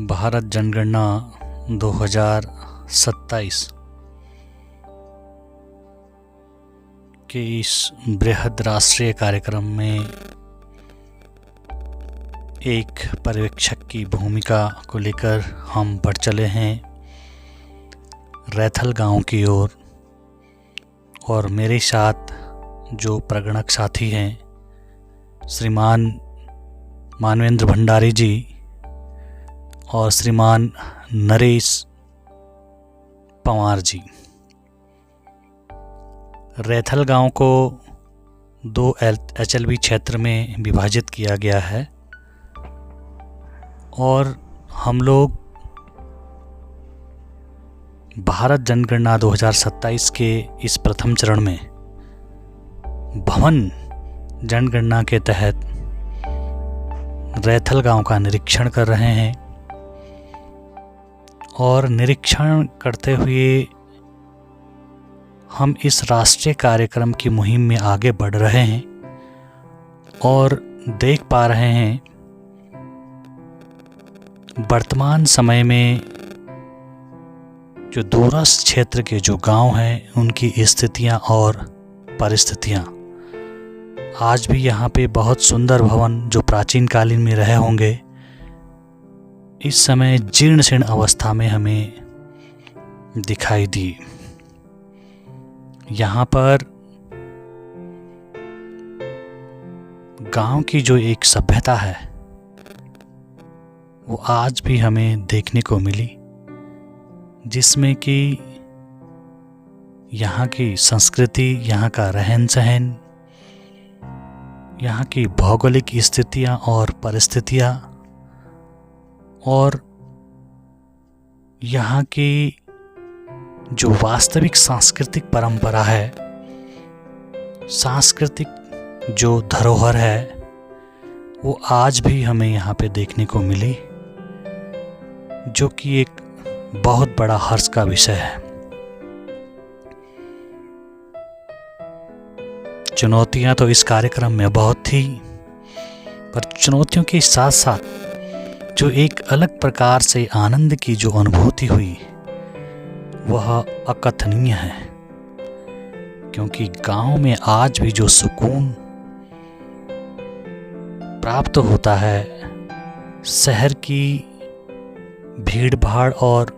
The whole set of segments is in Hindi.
भारत जनगणना 2027 के इस बृहद राष्ट्रीय कार्यक्रम में एक पर्यवेक्षक की भूमिका को लेकर हम बढ़ चले हैं रैथल गांव की ओर। और मेरे साथ जो प्रगणक साथी हैं श्रीमान मानवेंद्र भंडारी जी और श्रीमान नरेश पंवार जी। रैथल गांव को 2 HLB क्षेत्र में विभाजित किया गया है और हम लोग भारत जनगणना 2027 के इस प्रथम चरण में भवन जनगणना के तहत रैथल गांव का निरीक्षण कर रहे हैं और निरीक्षण करते हुए हम इस राष्ट्रीय कार्यक्रम की मुहिम में आगे बढ़ रहे हैं और देख पा रहे हैं वर्तमान समय में जो दूरस्थ क्षेत्र के जो गांव हैं उनकी स्थितियां और परिस्थितियां। आज भी यहाँ पे बहुत सुंदर भवन जो प्राचीन कालीन में रहे होंगे इस समय जीर्ण शीर्ण अवस्था में हमें दिखाई दी। यहाँ पर गांव की जो एक सभ्यता है वो आज भी हमें देखने को मिली, जिसमें कि यहाँ की संस्कृति, यहाँ का रहन सहन, यहाँ की भौगोलिक स्थितियाँ और परिस्थितियाँ और यहाँ की जो वास्तविक सांस्कृतिक परंपरा है, सांस्कृतिक जो धरोहर है वो आज भी हमें यहाँ पे देखने को मिली, जो कि एक बहुत बड़ा हर्ष का विषय है। चुनौतियाँ तो इस कार्यक्रम में बहुत थी, पर चुनौतियों के साथ साथ जो एक अलग प्रकार से आनंद की जो अनुभूति हुई वह अकथनीय है, क्योंकि गांव में आज भी जो सुकून प्राप्त होता है शहर की भीड़ भाड़ और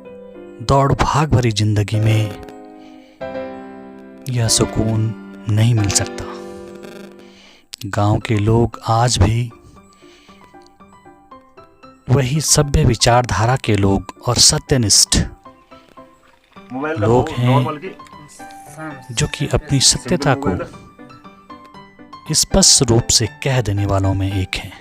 दौड़ भाग भरी जिंदगी में यह सुकून नहीं मिल सकता। गांव के लोग आज भी वही सभ्य विचारधारा के लोग और सत्यनिष्ठ लोग हैं जो कि अपनी सत्यता को स्पष्ट रूप से कह देने वालों में एक हैं।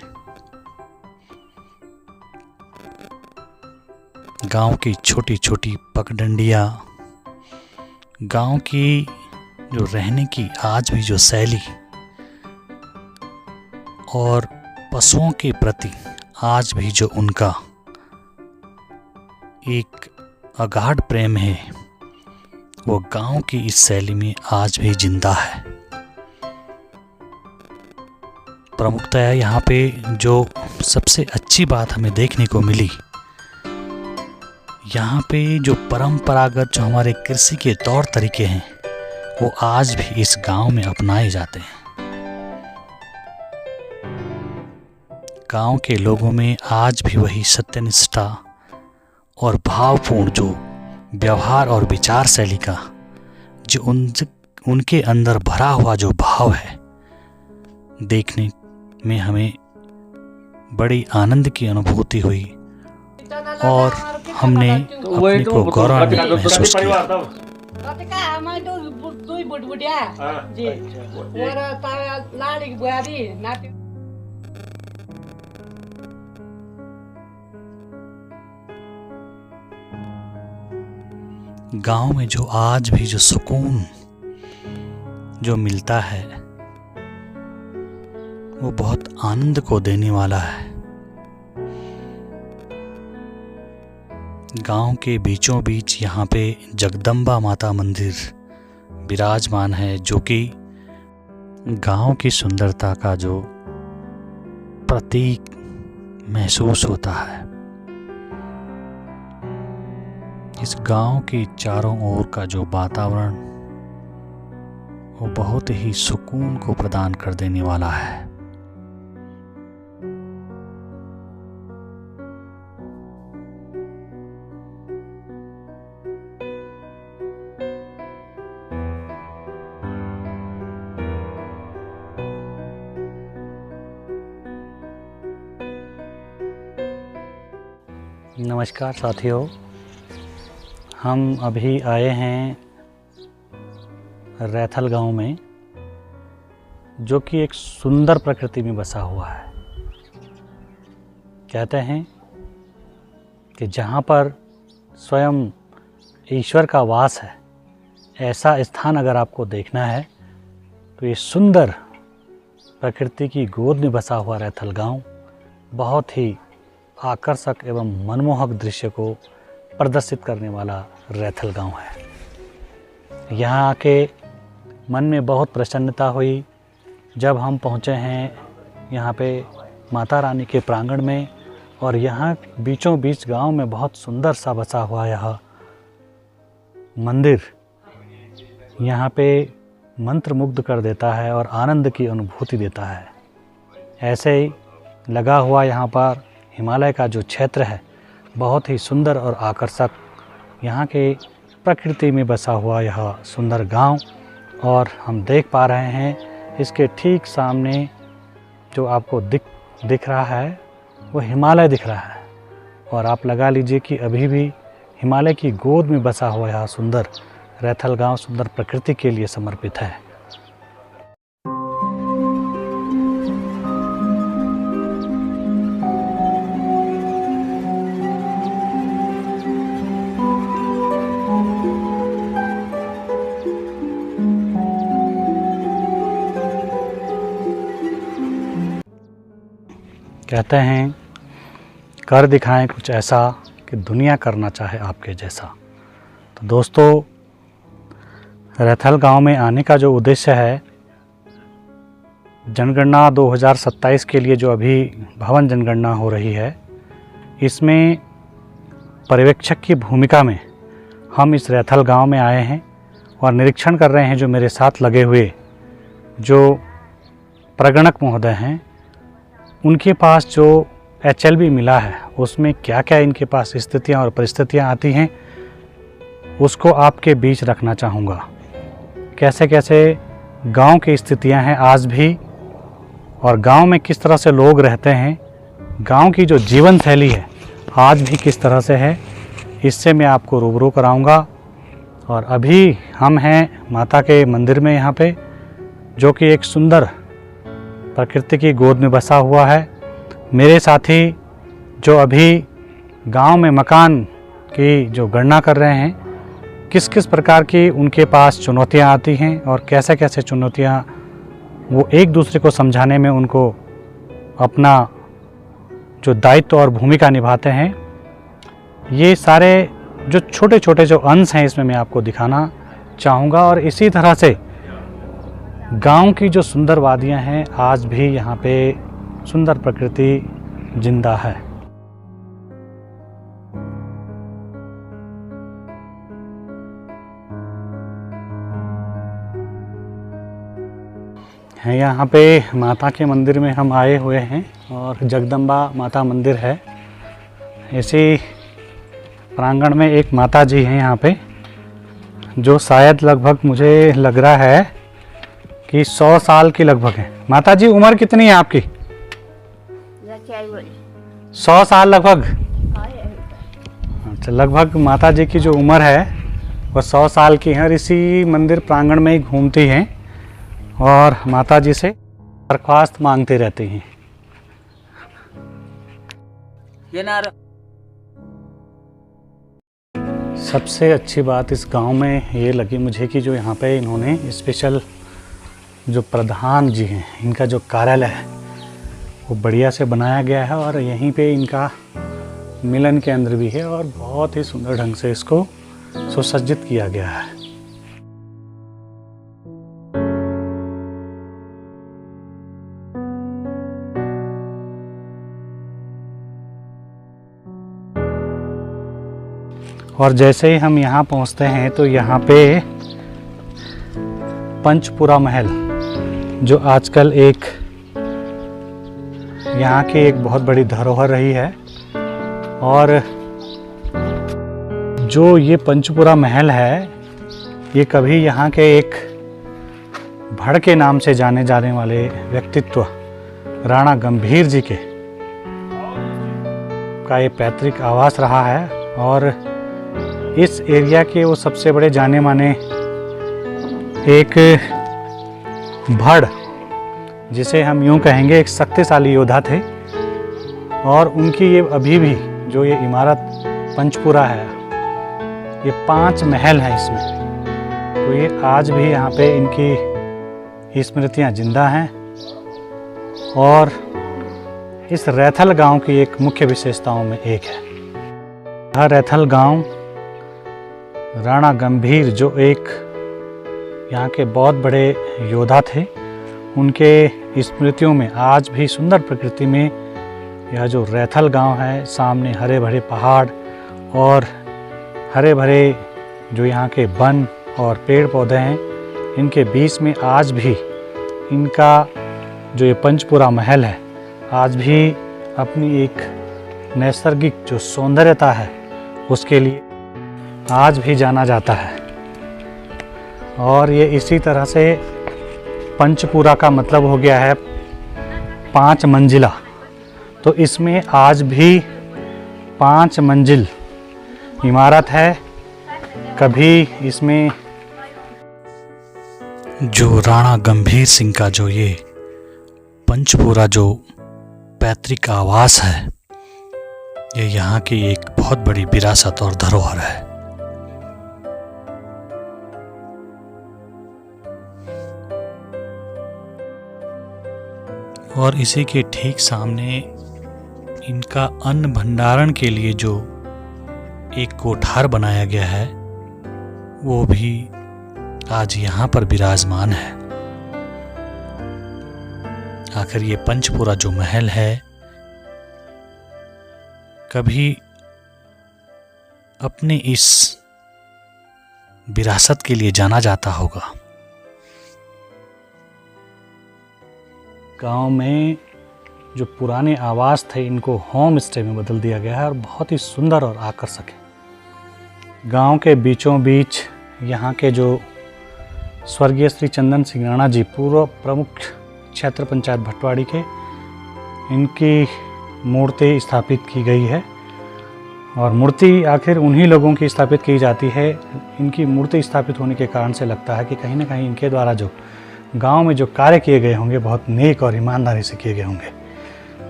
गांव की छोटी छोटी पगडंडियां, गांव की जो रहने की आज भी जो शैली और पशुओं के प्रति आज भी जो उनका एक अगाध प्रेम है वो गांव की इस शैली में आज भी जिंदा है। प्रमुखतया यहाँ पे जो सबसे अच्छी बात हमें देखने को मिली, यहाँ पे जो परंपरागत जो हमारे कृषि के तौर तरीके हैं वो आज भी इस गांव में अपनाए जाते हैं। गांव के लोगों में आज भी वही सत्यनिष्ठा और भावपूर्ण जो व्यवहार और विचार शैली का जो उनके अंदर भरा हुआ जो भाव है देखने में हमें बड़ी आनंद की अनुभूति हुई और हमने अपने को गौरवान्वित महसूस किया। गांव में जो आज भी जो सुकून जो मिलता है वो बहुत आनंद को देने वाला है। गांव के बीचों बीच यहाँ पे जगदम्बा माता मंदिर विराजमान है, जो कि गांव की सुंदरता का जो प्रतीक महसूस होता है। इस गांव के चारों ओर का जो वातावरण वो बहुत ही सुकून को प्रदान कर देने वाला है। नमस्कार साथियों, हम अभी आए हैं रैथल गांव में, जो कि एक सुंदर प्रकृति में बसा हुआ है। कहते हैं कि जहां पर स्वयं ईश्वर का वास है, ऐसा स्थान अगर आपको देखना है तो ये सुंदर प्रकृति की गोद में बसा हुआ रैथल गांव बहुत ही आकर्षक एवं मनमोहक दृश्य को प्रदर्शित करने वाला रैथल गांव है। यहाँ आके मन में बहुत प्रसन्नता हुई जब हम पहुँचे हैं यहाँ पे माता रानी के प्रांगण में, और यहाँ बीचों बीच गांव में बहुत सुंदर सा बसा हुआ यह मंदिर यहाँ पे मंत्रमुग्ध कर देता है और आनंद की अनुभूति देता है। ऐसे ही लगा हुआ यहाँ पर हिमालय का जो क्षेत्र है बहुत ही सुंदर और आकर्षक, यहाँ के प्रकृति में बसा हुआ यह सुंदर गांव, और हम देख पा रहे हैं इसके ठीक सामने जो आपको दिख रहा है वो हिमालय दिख रहा है। और आप लगा लीजिए कि अभी भी हिमालय की गोद में बसा हुआ यह सुंदर रैथल गांव सुंदर प्रकृति के लिए समर्पित है। कहते हैं कर दिखाएं कुछ ऐसा कि दुनिया करना चाहे आपके जैसा। तो दोस्तों, रैथल गांव में आने का जो उद्देश्य है, जनगणना 2027 के लिए जो अभी भवन जनगणना हो रही है, इसमें पर्यवेक्षक की भूमिका में हम इस रैथल गांव में आए हैं और निरीक्षण कर रहे हैं। जो मेरे साथ लगे हुए जो प्रगणक महोदय हैं, उनके पास जो HLB मिला है उसमें क्या क्या इनके पास स्थितियां और परिस्थितियां आती हैं, उसको आपके बीच रखना चाहूँगा। कैसे कैसे गांव की स्थितियां हैं आज भी, और गांव में किस तरह से लोग रहते हैं, गांव की जो जीवन शैली है आज भी किस तरह से है, इससे मैं आपको रूबरू कराऊंगा। और अभी हम हैं माता के मंदिर में यहाँ पे, जो कि एक सुंदर प्रकृति की गोद में बसा हुआ है। मेरे साथी जो अभी गांव में मकान की जो गणना कर रहे हैं, किस किस प्रकार की उनके पास चुनौतियां आती हैं और कैसे कैसे चुनौतियां वो एक दूसरे को समझाने में उनको अपना जो दायित्व और भूमिका निभाते हैं, ये सारे जो छोटे छोटे जो अंश हैं इसमें मैं आपको दिखाना चाहूँगा। और इसी तरह से गांव की जो सुंदर वादियां हैं, आज भी यहाँ पे सुंदर प्रकृति जिंदा है। यहाँ पे माता के मंदिर में हम आए हुए हैं, और जगदम्बा माता मंदिर है। इसी प्रांगण में एक माता जी हैं यहाँ पे, जो शायद लगभग मुझे लग रहा है कि 100 साल की लगभग है। माता जी, उम्र कितनी है आपकी? 100 साल लगभग। अच्छा, लगभग माता जी की जो उम्र है वो 100 साल की है, और इसी मंदिर प्रांगण में ही घूमती हैं और माता जी से दरख्वास्त मांगते रहती हैं। सबसे अच्छी बात इस गांव में ये लगी मुझे कि जो यहाँ पे इन्होंने स्पेशल जो प्रधान जी हैं, इनका जो कार्यालय है वो बढ़िया से बनाया गया है, और यहीं पे इनका मिलन केंद्र भी है, और बहुत ही सुंदर ढंग से इसको सुसज्जित किया गया है। और जैसे ही हम यहाँ पहुँचते हैं तो यहाँ पे पंचपुरा महल, जो आजकल एक यहाँ की एक बहुत बड़ी धरोहर रही है, और जो ये पंचपुरा महल है ये कभी यहाँ के एक भड़ के नाम से जाने जाने वाले व्यक्तित्व राणा गंभीर जी के का ये पैतृक आवास रहा है। और इस एरिया के वो सबसे बड़े जाने माने एक भड़, जिसे हम यूं कहेंगे एक शक्तिशाली योद्धा थे, और उनकी ये अभी भी जो ये इमारत पंचपुरा है, ये 5 महल हैं इसमें, तो ये आज भी यहाँ पे इनकी स्मृतियाँ जिंदा हैं। और इस रैथल गांव की एक मुख्य विशेषताओं में एक है, यह रैथल गांव राणा गंभीर जो एक यहाँ के बहुत बड़े योद्धा थे, उनके स्मृतियों में आज भी सुंदर प्रकृति में यह जो रैथल गांव है, सामने हरे भरे पहाड़ और हरे भरे जो यहाँ के वन और पेड़ पौधे हैं, इनके बीच में आज भी इनका जो ये पंचपुरा महल है आज भी अपनी एक नैसर्गिक जो सौंदर्यता है उसके लिए आज भी जाना जाता है। और ये इसी तरह से पंचपुरा का मतलब हो गया है 5 मंजिला, तो इसमें आज भी 5 मंजिल इमारत है। कभी इसमें जो राणा गंभीर सिंह का जो ये पंचपुरा जो पैतृक आवास है, ये यहाँ की एक बहुत बड़ी विरासत और धरोहर है। और इसी के ठीक सामने इनका अन्न भंडारण के लिए जो एक कोठार बनाया गया है, वो भी आज यहाँ पर विराजमान है। आखिर ये पंचपुरा जो महल है कभी अपने इस विरासत के लिए जाना जाता होगा। गांव में जो पुराने आवास थे, इनको होम स्टे में बदल दिया गया है और बहुत ही सुंदर और आकर्षक है। गांव के बीचों बीच यहाँ के जो स्वर्गीय श्री चंदन सिंह राणा जी, पूर्व प्रमुख क्षेत्र पंचायत भटवाड़ी के, इनकी मूर्ति स्थापित की गई है। और मूर्ति आखिर उन्हीं लोगों की स्थापित की जाती है। इनकी मूर्ति स्थापित होने के कारण से लगता है कि कहीं ना कहीं इनके द्वारा जो गांव में जो कार्य किए गए होंगे बहुत नेक और ईमानदारी से किए गए होंगे,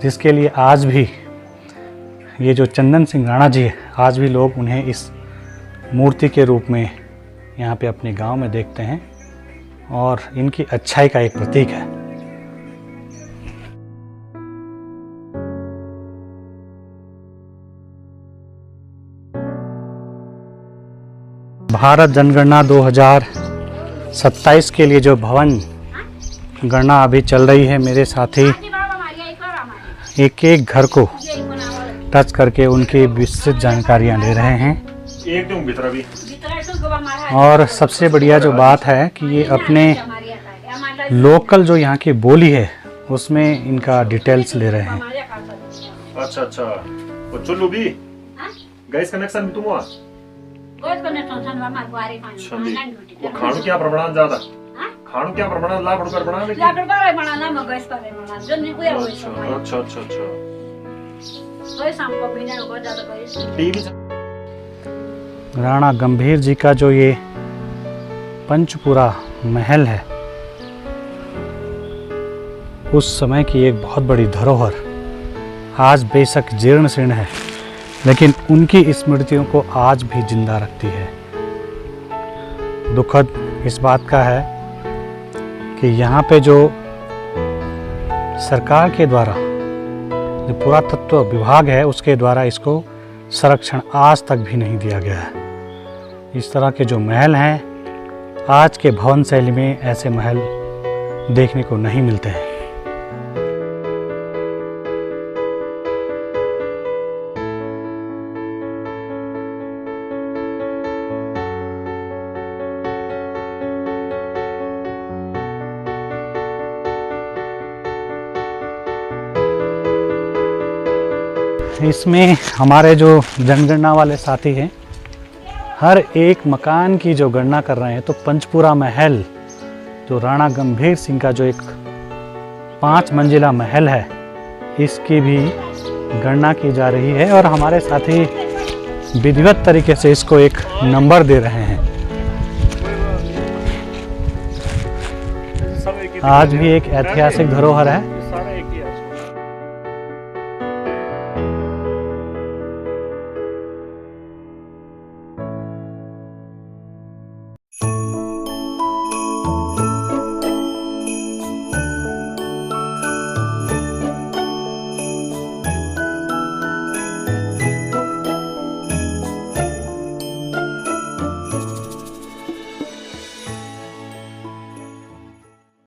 जिसके लिए आज भी ये जो चंदन सिंह राणा जी है, आज भी लोग उन्हें इस मूर्ति के रूप में यहाँ पे अपने गांव में देखते हैं और इनकी अच्छाई का एक प्रतीक है। भारत जनगणना 2027 के लिए जो भवन गणना अभी चल रही है, मेरे साथी एक एक घर को टच करके उनकी विस्तृत जानकारियां ले रहे हैं। और सबसे बढ़िया जो बात है कि ये अपने लोकल जो यहाँ की बोली है उसमें इनका डिटेल्स ले रहे हैं। अच्छा अच्छा, वो चुल्लू भी गैस कनेक्शन भी तुम हुआ? वो खाणु क्या प्रमाण ज्यादा? खाणु क्या प्रमाण लाख रुपए बना लेकिन लाख रुपए बनाना मैं गैस पर बनाना जो नहीं कोई अच्छा अच्छा अच्छा अच्छा कोई शाम को भी नहीं होगा ज्यादा गैस। टीवी राणा गंभीर जी का जो ये पंचपुरा महल है, उस समय की एक बहुत बड़ी धरोहर आज बेशक जीर्ण शीर्ण है, लेकिन उनकी स्मृतियों को आज भी जिंदा रखती है। दुखद इस बात का है कि यहाँ पे जो सरकार के द्वारा जो पुरातत्व विभाग है उसके द्वारा इसको संरक्षण आज तक भी नहीं दिया गया है। इस तरह के जो महल हैं, आज के भवन शैली में ऐसे महल देखने को नहीं मिलते हैं। इसमें हमारे जो जनगणना वाले साथी हैं हर एक मकान की जो गणना कर रहे हैं, तो पंचपुरा महल जो राणा गंभीर सिंह का जो एक 5 मंजिला महल है, इसकी भी गणना की जा रही है और हमारे साथी विधिवत तरीके से इसको एक नंबर दे रहे हैं। आज भी एक ऐतिहासिक धरोहर है